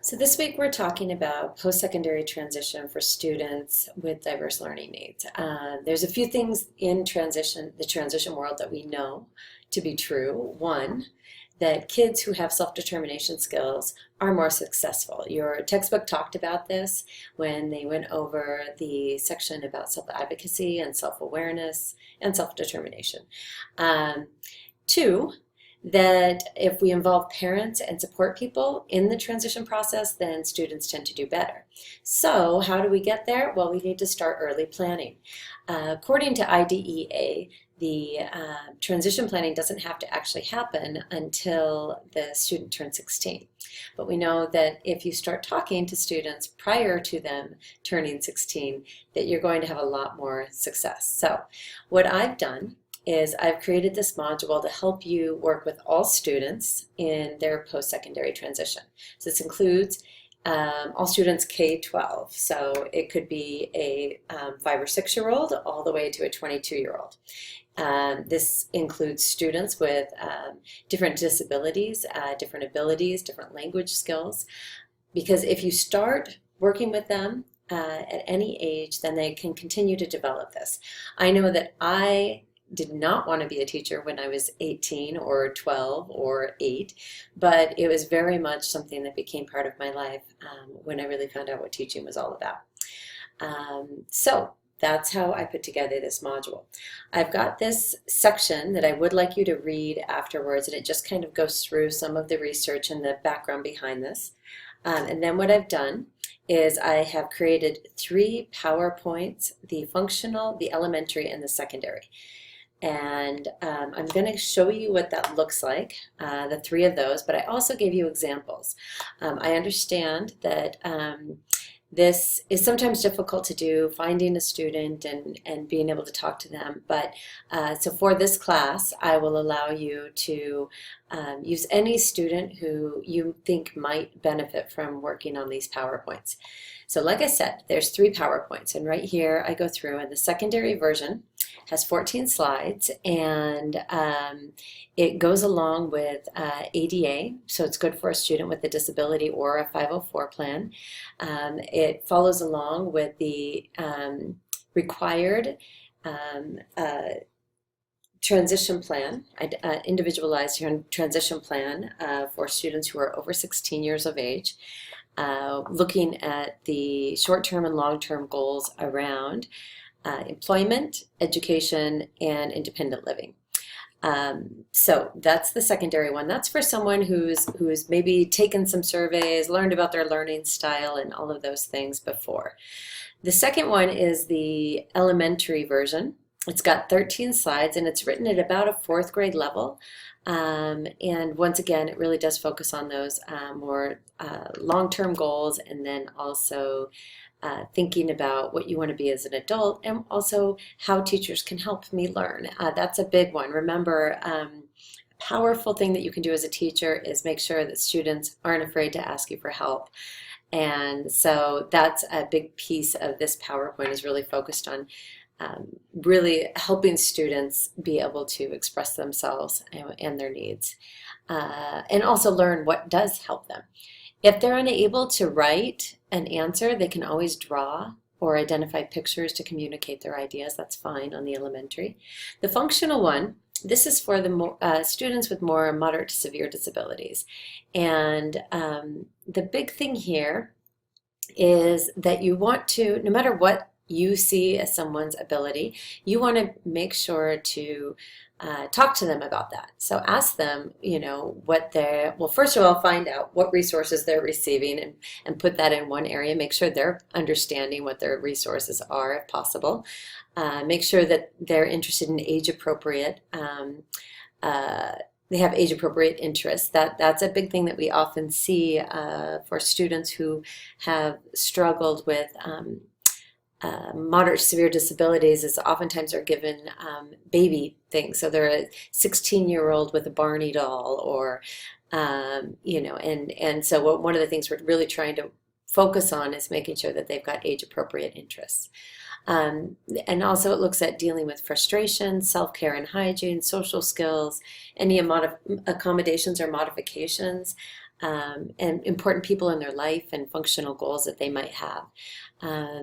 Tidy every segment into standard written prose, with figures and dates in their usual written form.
So this week we're talking about post-secondary transition for students with diverse learning needs. There's a few things in the transition world that we know to be true. One, that kids who have self-determination skills are more successful. Your textbook talked about this when they went over the section about self-advocacy and self-awareness and self-determination. Two, that if we involve parents and support people in the transition process, then students tend to do better. So how do we get there? Well, we need to start early planning. According to IDEA, the transition planning doesn't have to actually happen until the student turns 16. But we know that if you start talking to students prior to them turning 16, that you're going to have a lot more success. So what I've done is I've created this module to help you work with all students in their post-secondary transition. So this includes all students K-12. So it could be a 5 or 6-year-old all the way to a 22-year-old. This includes students with different disabilities, different abilities, different language skills, because if you start working with them at any age, then they can continue to develop this. I know that I did not want to be a teacher when I was 18 or 12 or 8, but it was very much something that became part of my life when I really found out what teaching was all about. So that's how I put together this module. I've got this section that I would like you to read afterwards, and it just kind of goes through some of the research and the background behind this. And then what I've done is I have created 3 PowerPoints, the functional, the elementary, and the secondary. And I'm going to show you what that looks like, the 3 of those, but I also gave you examples. I understand that this is sometimes difficult to do, finding a student and being able to talk to them, but so for this class I will allow you to use any student who you think might benefit from working on these PowerPoints. So like I said, there's 3 PowerPoints, and right here I go through, and the secondary version has 14 slides, and it goes along with ADA, so it's good for a student with a disability or a 504 plan. It follows along with the required transition plan, individualized transition plan for students who are over 16 years of age, looking at the short-term and long-term goals around employment, education, and independent living. So that's the secondary one. That's for someone who's maybe taken some surveys, learned about their learning style and all of those things before. The second one is the elementary version. It's got 13 slides, and it's written at about a 4th grade level. And once again, it really does focus on those more long-term goals, and then also thinking about what you want to be as an adult, and also how teachers can help me learn. That's a big one. Remember, a powerful thing that you can do as a teacher is make sure that students aren't afraid to ask you for help. And so that's a big piece of this PowerPoint, is really focused on really helping students be able to express themselves and their needs, and also learn what does help them. If they're unable to write an answer, they can always draw or identify pictures to communicate their ideas. That's fine on the elementary. The functional one, this is for the students with more moderate to severe disabilities. And the big thing here is that you want to, no matter what you see as someone's ability, you want to make sure to talk to them about that. So ask them, what well, first of all, find out what resources they're receiving and put that in one area. Make sure they're understanding what their resources are, if possible. Make sure that they're interested in age-appropriate, they have age-appropriate interests. That's a big thing that we often see for students who have struggled with moderate to severe disabilities, is oftentimes are given baby things. So they're a 16-year-old with a Barney doll, or and so one of the things we're really trying to focus on is making sure that they've got age-appropriate interests. And also it looks at dealing with frustration, self-care and hygiene, social skills, any accommodations or modifications and important people in their life and functional goals that they might have.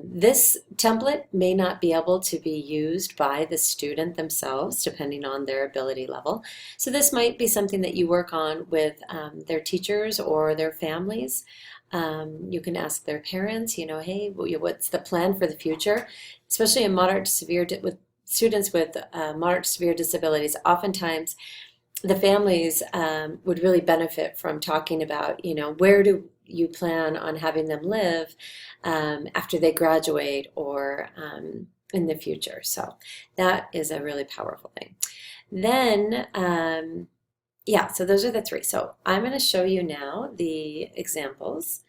This template may not be able to be used by the student themselves, depending on their ability level. So this might be something that you work on with their teachers or their families. You can ask their parents, hey, what's the plan for the future? Especially in moderate to severe, with students with moderate to severe disabilities, oftentimes the families would really benefit from talking about, where do you plan on having them live after they graduate or in the future. So that is a really powerful thing. Then, yeah, so those are the three. So I'm going to show you now the examples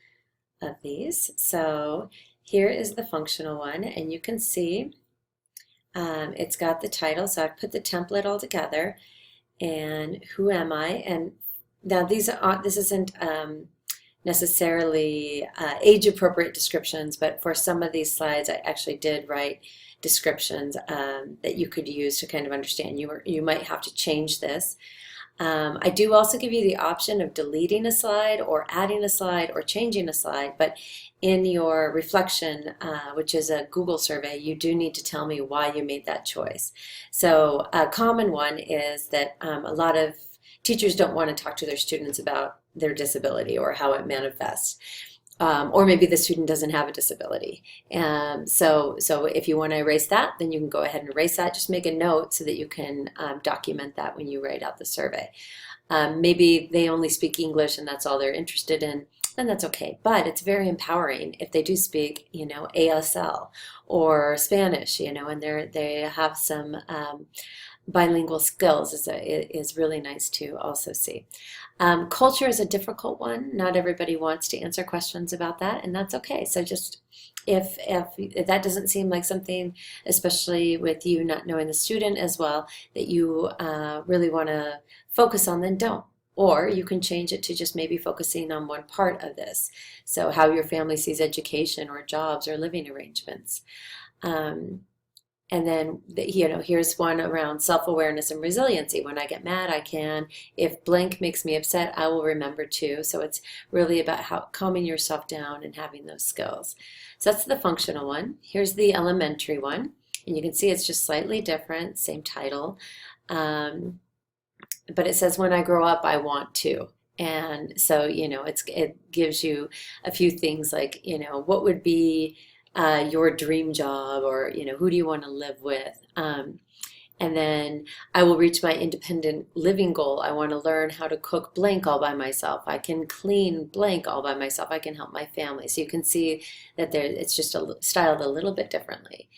of these. So here is the functional one, and you can see it's got the title. So I've put the template all together. And who am I? And now this isn't necessarily age-appropriate descriptions, but for some of these slides, I actually did write descriptions that you could use to kind of understand. You might have to change this. I do also give you the option of deleting a slide or adding a slide or changing a slide, but in your reflection, which is a Google survey, you do need to tell me why you made that choice. So a common one is that a lot of teachers don't want to talk to their students about their disability or how it manifests. Or maybe the student doesn't have a disability. So if you want to erase that, then you can go ahead and erase that. Just make a note so that you can document that when you write out the survey. Maybe they only speak English and that's all they're interested in, then that's okay. But it's very empowering if they do speak, ASL or Spanish, and they have some bilingual skills is really nice to also see. Culture is a difficult one. Not everybody wants to answer questions about that, and that's okay. So just if that doesn't seem like something, especially with you not knowing the student as well, that you really want to focus on, then don't. Or you can change it to just maybe focusing on one part of this. So how your family sees education or jobs or living arrangements. And then, here's one around self-awareness and resiliency. When I get mad, I can. If blank makes me upset, I will remember to. So it's really about how calming yourself down and having those skills. So that's the functional one. Here's the elementary one. And you can see it's just slightly different, same title. But it says, when I grow up, I want to. And so, it gives you a few things like, what would be your dream job, or who do you want to live with, and then I will reach my independent living goal. I want to learn how to cook blank all by myself. I can clean blank all by myself. I can help my family. So you can see that it's just styled a little bit differently.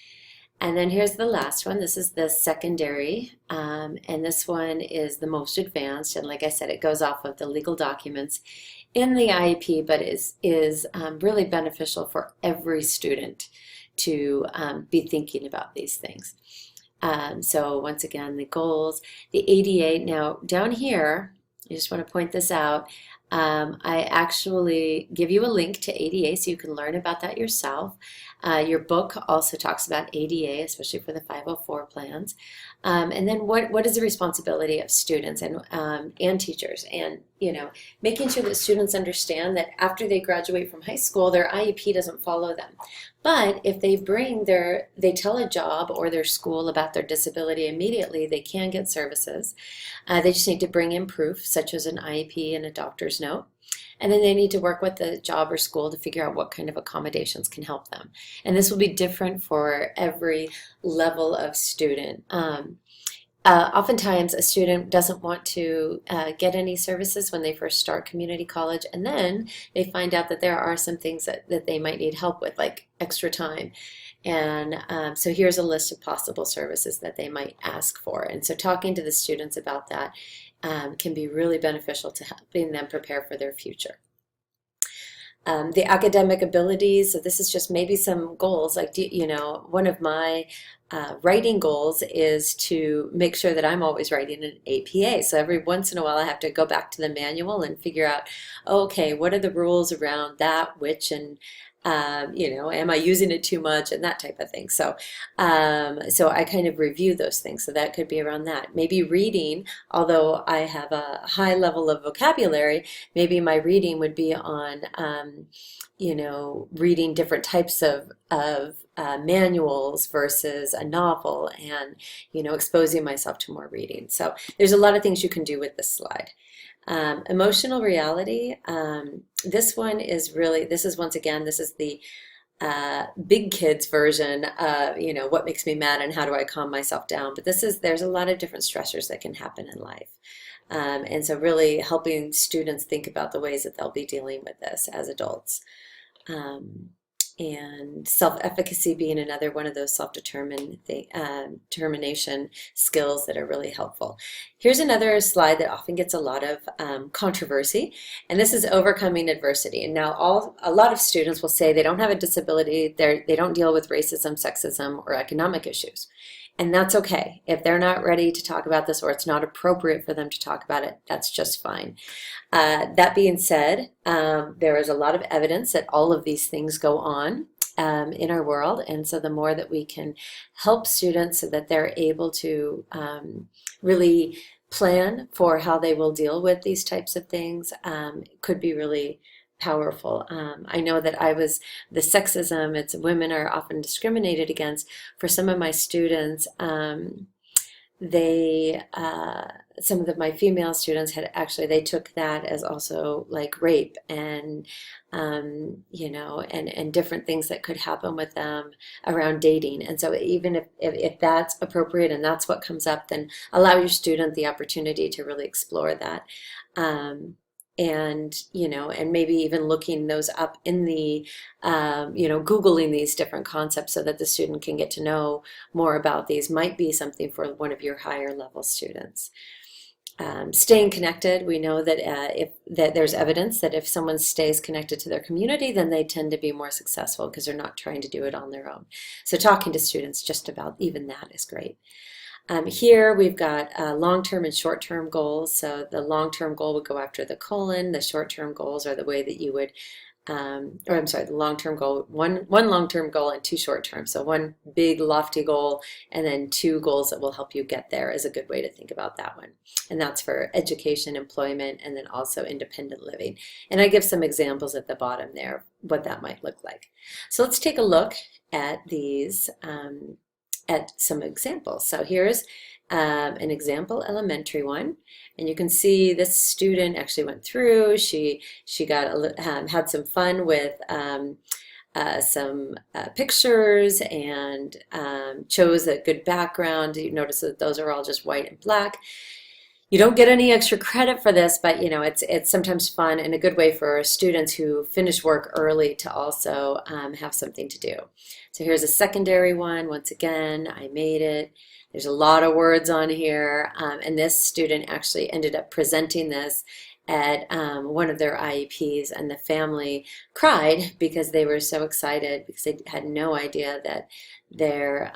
And then here's the last one. This is the secondary, and this one is the most advanced, and like I said, it goes off of the legal documents in the IEP, but is really beneficial for every student to be thinking about these things. So once again, the goals, the ADA. Now down here, I just want to point this out. I actually give you a link to ADA so you can learn about that yourself. Your book also talks about ADA, especially for the 504 plans. And then what is the responsibility of students and teachers, and making sure that students understand that after they graduate from high school, their IEP doesn't follow them. But if they tell a job or their school about their disability immediately, they can get services. They just need to bring in proof, such as an IEP and a doctor's note. And then they need to work with the job or school to figure out what kind of accommodations can help them. And this will be different for every level of student. Oftentimes a student doesn't want to get any services when they first start community college, and then they find out that there are some things that they might need help with, like extra time. And so here's a list of possible services that they might ask for. And so talking to the students about that can be really beneficial to helping them prepare for their future. The academic abilities, so this is just maybe some goals, like, one of my writing goals is to make sure that I'm always writing an APA. So every once in a while I have to go back to the manual and figure out, okay, what are the rules around that, which, and am I using it too much and that type of thing. So I kind of review those things. So that could be around that. Maybe reading, although I have a high level of vocabulary, maybe my reading would be on, reading different types of manuals versus a novel, and exposing myself to more reading. So there's a lot of things you can do with this slide. Emotional reality. This one is really, this is once again, this is the big kids version of, what makes me mad and how do I calm myself down. But there's a lot of different stressors that can happen in life. And so really helping students think about the ways that they'll be dealing with this as adults. And self-efficacy being another one of those self-determination skills that are really helpful. Here's another slide that often gets a lot of controversy, and this is overcoming adversity. And now a lot of students will say they don't have a disability, they don't deal with racism, sexism, or economic issues. And that's okay. If they're not ready to talk about this, or it's not appropriate for them to talk about it, that's just fine. That being said, there is a lot of evidence that all of these things go on in our world. And so the more that we can help students so that they're able to really plan for how they will deal with these types of things, could be really powerful. I know that the sexism, it's women are often discriminated against. For some of my students, some of my female students they took that as also like rape and, and different things that could happen with them around dating. And so even if that's appropriate and that's what comes up, then allow your student the opportunity to really explore that. And maybe even looking those up in the, Googling these different concepts so that the student can get to know more about these might be something for one of your higher level students. Staying connected, we know that that there's evidence that if someone stays connected to their community, then they tend to be more successful because they're not trying to do it on their own. So talking to students just about even that is great. Here we've got long-term and short-term goals. So the long-term goal would go after the colon. The short-term goals are the way that you would, the long-term goal, one long-term goal and two short-term. So one big lofty goal and then two goals that will help you get there is a good way to think about that one. And that's for education, employment, and then also independent living. And I give some examples at the bottom there, what that might look like. So let's take a look at these at some examples. So here's an example elementary one, and you can see this student actually went through. She got had some fun with some pictures and chose a good background. You notice that those are all just white and black. You don't get any extra credit for this, but it's sometimes fun and a good way for students who finish work early to also have something to do. So here's a secondary one. Once again, I made it. There's a lot of words on here, and this student actually ended up presenting this at one of their IEPs, and the family cried because they were so excited because they had no idea that their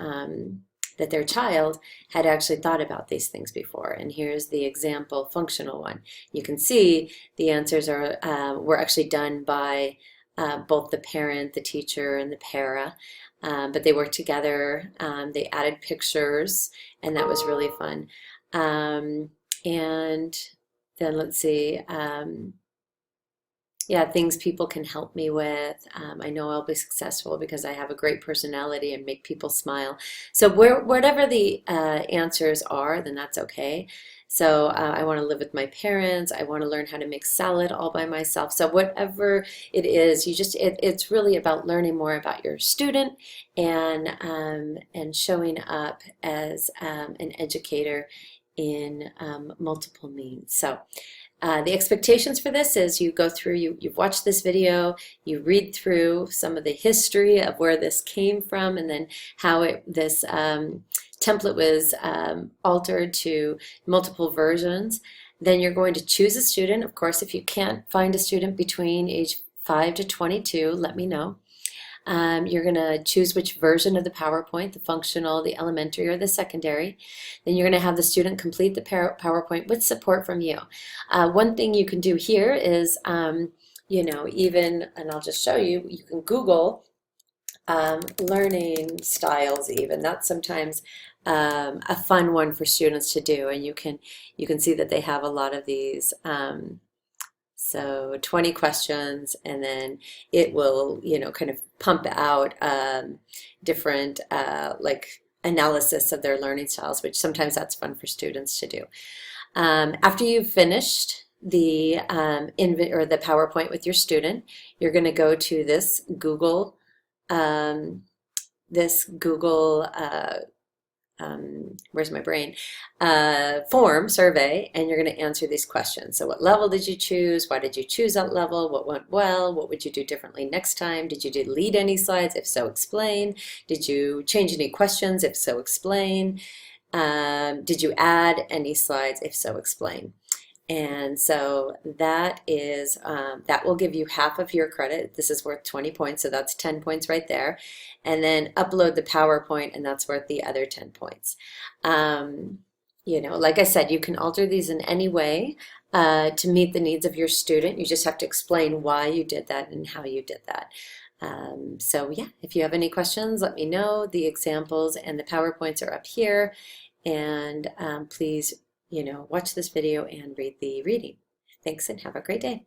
child had actually thought about these things before. And here's the example functional one. You can see the answers were actually done by both the parent, the teacher, and the para. But they worked together. They added pictures, and that was really fun. And then let's see. Things people can help me with. I know I'll be successful because I have a great personality and make people smile. So whatever the answers are, then that's okay. So I want to live with my parents. I want to learn how to make salad all by myself. So whatever it is, it's really about learning more about your student and showing up as an educator in multiple means. So the expectations for this is you go through, you've watched this video, you read through some of the history of where this came from and then how this template was altered to multiple versions. Then you're going to choose a student. Of course, if you can't find a student between age 5 to 22, let me know. You're going to choose which version of the PowerPoint, the functional, the elementary, or the secondary. Then you're going to have the student complete the PowerPoint with support from you. One thing you can do here is, even, and I'll just show you, you can Google learning styles even. That's sometimes a fun one for students to do, and you can see that they have a lot of these. So 20 questions, and then it will, kind of pump out different like analysis of their learning styles, which sometimes that's fun for students to do. After you've finished the or the PowerPoint with your student, you're going to go to um, this Google where's my brain, form survey, and you're going to answer these questions. So what level did you choose? Why did you choose that level? What went well? What would you do differently next time? Did you delete any slides? If so, explain. Did you change any questions? If so, explain. Did you add any slides? If so, explain. And so that will give you half of your credit. This is worth 20 points, so that's 10 points right there. And then upload the PowerPoint, and that's worth the other 10 points. Like I said, you can alter these in any way to meet the needs of your student. You just have to explain why you did that and how you did that. So yeah, if you have any questions, let me know. The examples and the PowerPoints are up here. And please watch this video and read the reading. Thanks and have a great day.